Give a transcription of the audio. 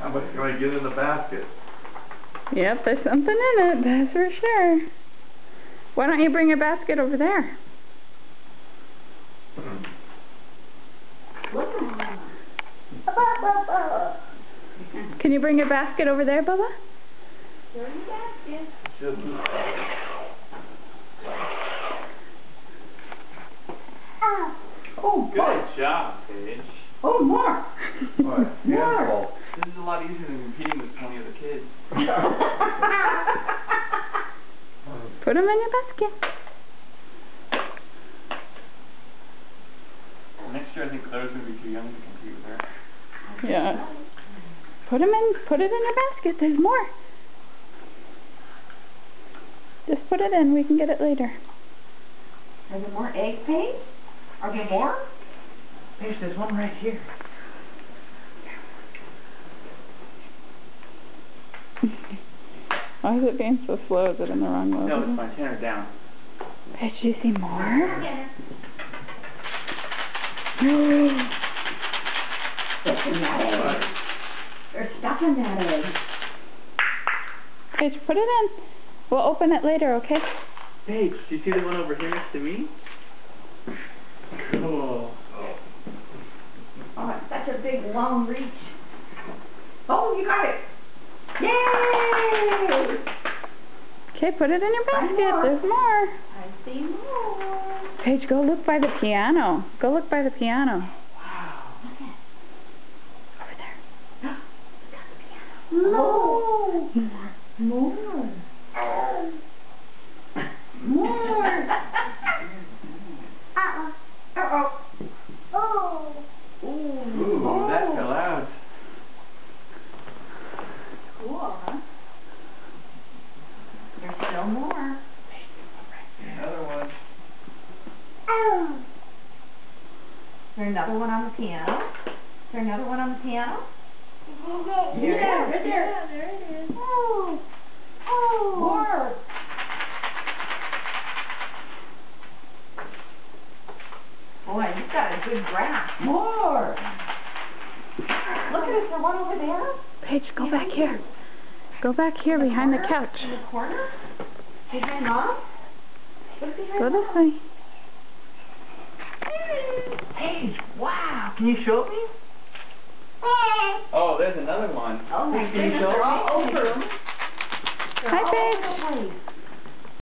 How much can I get in the basket? Yep, there's something in it, that's for sure. Why don't you bring your basket over there? Can you bring your basket over there, Bubba? Show your basket. Oh, Good job, Paige. Oh, more. What? More. This is a lot easier than competing with 20 other kids. Put them in your basket. Next year, I think Claire's going to be too young to compete with her. Yeah. Put it in your basket. There's more. Just put it in. We can get it later. Are there more egg paste? Are there more? Paige, there's one right here. Why is it being so slow? Is it in the wrong mode? No, it's fine. Turn her down. Hey, did you see more? What's in that egg? There's stuff in that egg. Paige, put it in. We'll open it later, okay? Paige, do you see the one over here next to me? Cool. Oh, it's such a big, long reach. Oh, you got it. Yay! Okay, put it in your basket. More. There's more. I see more. Paige, go look by the piano. Go look by the piano. Wow. Over there. No. More. More. More. Uh-oh. Oh. Ooh, that fell out. Cool, huh? There's still more. Another one. Is there another one on the piano? Is there another one on the piano? Yeah, There. yeah, there it is. Oh. Oh. More. Boy, you've got a good grasp. More. Look at, is there one over there? Paige, go back here. Go back here behind the couch. In the corner? Behind Mom? Look behind Go Mom. this way. Paige, wow. Can you show me? Oh, there's another one. Oh my Can you goodness, show they're me? all over. They're Hi, all Paige. over the place.